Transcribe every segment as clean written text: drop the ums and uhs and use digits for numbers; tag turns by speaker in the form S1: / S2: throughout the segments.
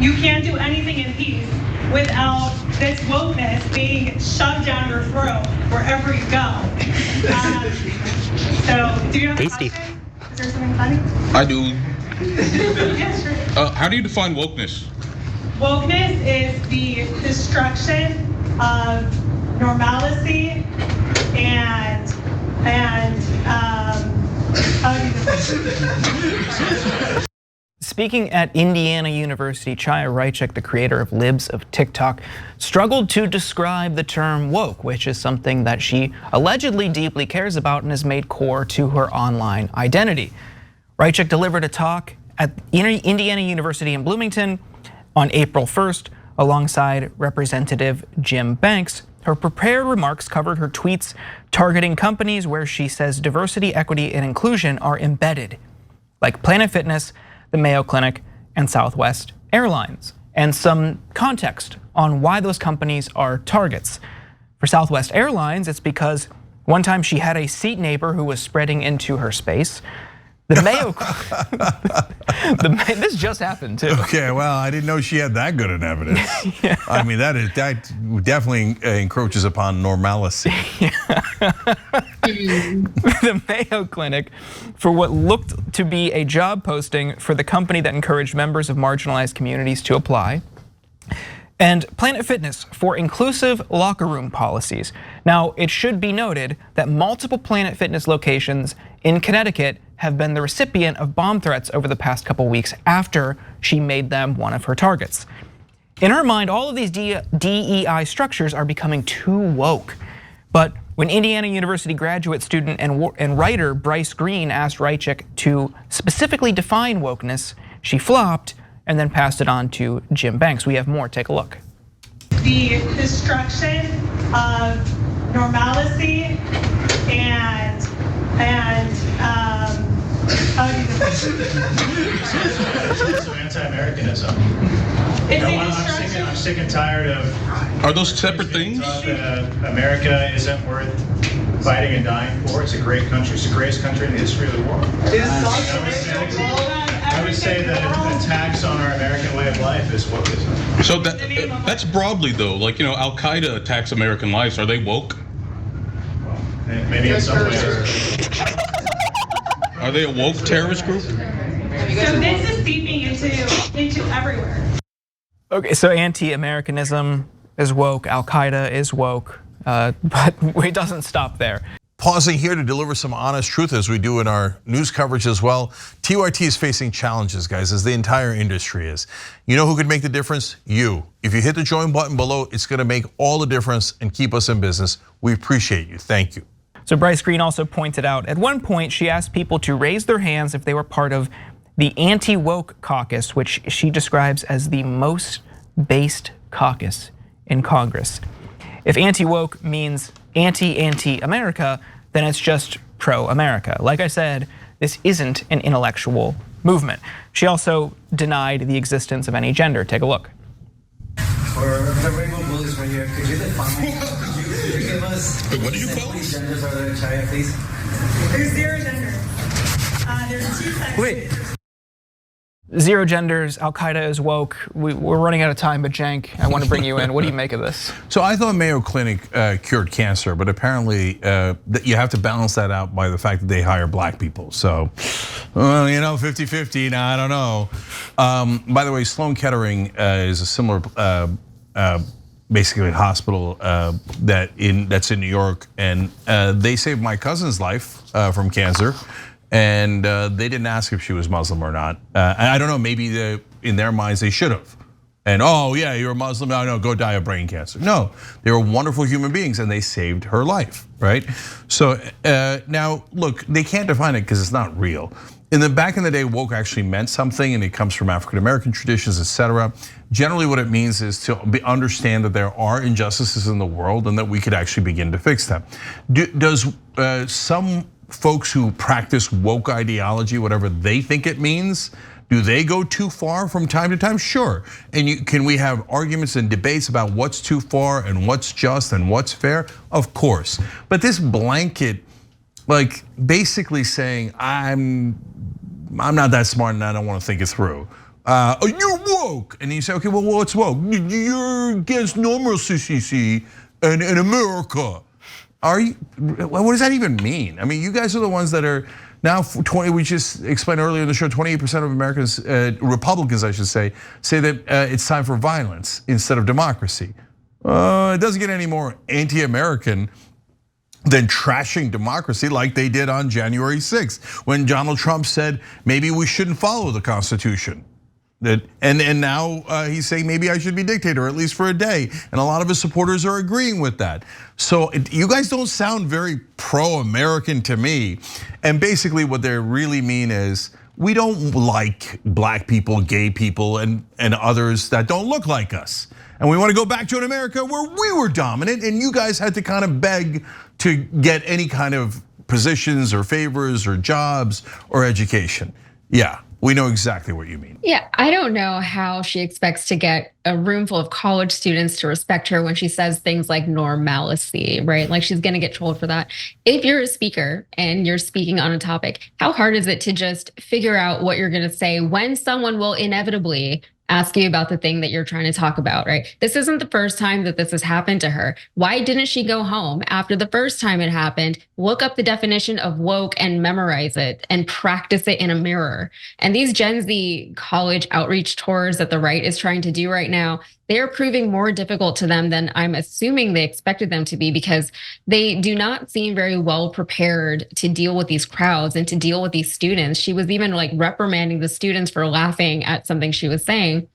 S1: You can't do anything in peace without this wokeness being shoved down your throat wherever you go. So, do you have a question? Is there something funny?
S2: I do.
S1: Yeah, sure.
S2: How do you define wokeness?
S1: Wokeness is the destruction of normalcy and
S3: Speaking at Indiana University, Chaya Raichik, the creator of Libs of TikTok, struggled to describe the term woke, which is something that she allegedly deeply cares about and has made core to her online identity. Raichik delivered a talk at Indiana University in Bloomington on April 1st alongside Representative Jim Banks. Her prepared remarks covered her tweets targeting companies where she says diversity, equity, and inclusion are embedded, like Planet Fitness, the Mayo Clinic, and Southwest Airlines, and some context on why those companies are targets. For Southwest Airlines, it's because one time she had a seat neighbor who was spreading into her space. The Mayo, this just happened too.
S4: Okay, well, I didn't know she had that good an evidence. Yeah. I mean, that definitely encroaches upon normalcy.
S3: The Mayo Clinic, for what looked to be a job posting for the company that encouraged members of marginalized communities to apply. And Planet Fitness for inclusive locker room policies. Now, it should be noted that multiple Planet Fitness locations in Connecticut have been the recipient of bomb threats over the past couple weeks after she made them one of her targets. In her mind, all of these DEI structures are becoming too woke. But when Indiana University graduate student and writer Bryce Green asked Raichik to specifically define wokeness, she flopped and then passed it on to Jim Banks. We have more, take a look.
S1: The destruction of normalcy and
S5: so anti-Americanism.
S1: I'm
S5: sick and tired of.
S2: Are those separate things?
S5: America isn't worth fighting and dying for. It's a great country. It's the greatest country in the history of the world. I would say that attacks on our American way of life is wokeism.
S2: So that's broadly though, like Al Qaeda attacks American lives. Are they woke?
S5: Maybe in some ways.
S2: Are they a woke terrorist group?
S1: So this is seeping into everywhere.
S3: Okay, so anti-Americanism is woke, Al Qaeda is woke, but it doesn't stop there.
S4: Pausing here to deliver some honest truth as we do in our news coverage as well. TYT is facing challenges, guys, as the entire industry is. You know who could make the difference? You. If you hit the join button below, it's gonna make all the difference and keep us in business. We appreciate you, thank you.
S3: So Bryce Green also pointed out, at one point she asked people to raise their hands if they were part of the anti-woke caucus, which she describes as the most based caucus in Congress. If anti-woke means anti-America, then it's just pro-America. Like I said, this isn't an intellectual movement. She also denied the existence of any gender. Take a look.
S6: For the rainbow bullies right here, could you define, could you give us
S2: what did you call
S6: how many genders are there in China, please?
S1: There's 0 gender. There's 2 sexes.
S3: Wait. 0 genders, Al Qaeda is woke. We're running out of time, but Cenk, I want to bring you in. What do you make of this?
S4: So I thought Mayo Clinic cured cancer, but apparently you have to balance that out by the fact that they hire black people. So, 50-50, now I don't know. By the way, Sloan Kettering is a similar, basically hospital that's in New York, and they saved my cousin's life from cancer. And they didn't ask if she was Muslim or not. I don't know, maybe in their minds they should have. And oh yeah, you're a Muslim, no, go die of brain cancer. No, they were wonderful human beings and they saved her life, right? So now look, they can't define it because it's not real. Back in the day, woke actually meant something, and it comes from African American traditions, etc. Generally what it means is to understand that there are injustices in the world and that we could actually begin to fix them. Does some folks who practice woke ideology, whatever they think it means, do they go too far from time to time? Sure. And can we have arguments and debates about what's too far and what's just and what's fair? Of course. But this blanket, like basically saying I'm not that smart and I don't want to think it through. oh, you're woke. And you say, okay, well, what's woke? You're against normalcy in America. Are you? What does that even mean? I mean, you guys are the ones that are now 20. We just explained earlier in the show, 28% of Americans, Republicans, I should say that it's time for violence instead of democracy. It doesn't get any more anti-American than trashing democracy like they did on January 6th, when Donald Trump said maybe we shouldn't follow the Constitution. And now he's saying maybe I should be dictator, at least for a day. And a lot of his supporters are agreeing with that. So you guys don't sound very pro-American to me. And basically what they really mean is, we don't like black people, gay people, and others that don't look like us. And we want to go back to an America where we were dominant and you guys had to kind of beg to get any kind of positions or favors or jobs or education. Yeah. We know exactly what you mean.
S7: Yeah, I don't know how she expects to get a room full of college students to respect her when she says things like normalcy, right? Like she's gonna get trolled for that. If you're a speaker and you're speaking on a topic, how hard is it to just figure out what you're gonna say when someone will inevitably ask you about the thing that you're trying to talk about, right? This isn't the first time that this has happened to her. Why didn't she go home after the first time it happened, look up the definition of woke and memorize it and practice it in a mirror? And these Gen Z college outreach tours that the right is trying to do right now, they're proving more difficult to them than I'm assuming they expected them to be, because they do not seem very well prepared to deal with these crowds and to deal with these students. She was even like reprimanding the students for laughing at something she was saying.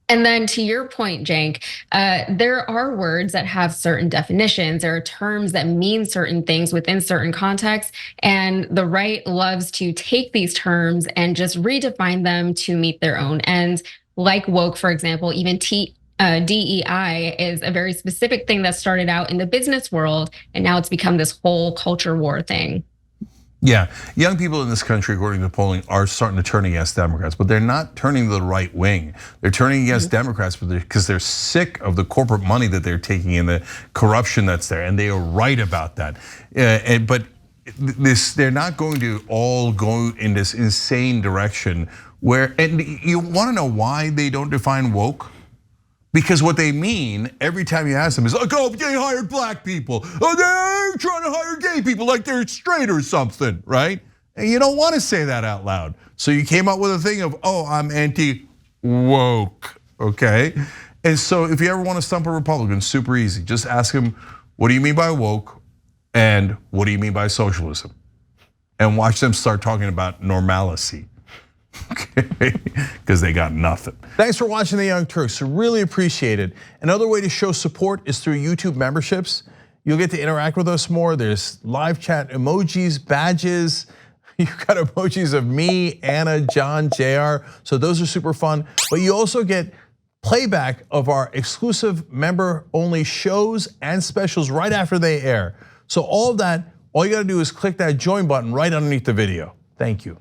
S7: And then to your point, Cenk, there are words that have certain definitions. There are terms that mean certain things within certain contexts. And the right loves to take these terms and just redefine them to meet their own ends. Like woke, for example, even DEI is a very specific thing that started out in the business world. And now it's become this whole culture war thing.
S4: Yeah, young people in this country, according to polling, are starting to turn against Democrats, but they're not turning to the right wing. They're turning against Democrats because they're sick of the corporate money that they're taking and the corruption that's there, and they are right about that. But they're not going to all go in this insane direction where, and you want to know why they don't define woke? Because what they mean every time you ask them is like, oh, they hired black people. Oh, they're trying to hire gay people like they're straight or something, right? And you don't want to say that out loud. So you came up with a thing of, oh, I'm anti-woke, okay? And so if you ever want to stump a Republican, super easy. Just ask him, what do you mean by woke? And what do you mean by socialism? And watch them start talking about normalcy. Okay, because they got nothing. Thanks for watching The Young Turks, really appreciate it. Another way to show support is through YouTube memberships. You'll get to interact with us more. There's live chat emojis, badges. You've got emojis of me, Anna, John, JR. So those are super fun. But you also get playback of our exclusive member-only shows and specials right after they air. So all of that, all you gotta do is click that join button right underneath the video. Thank you.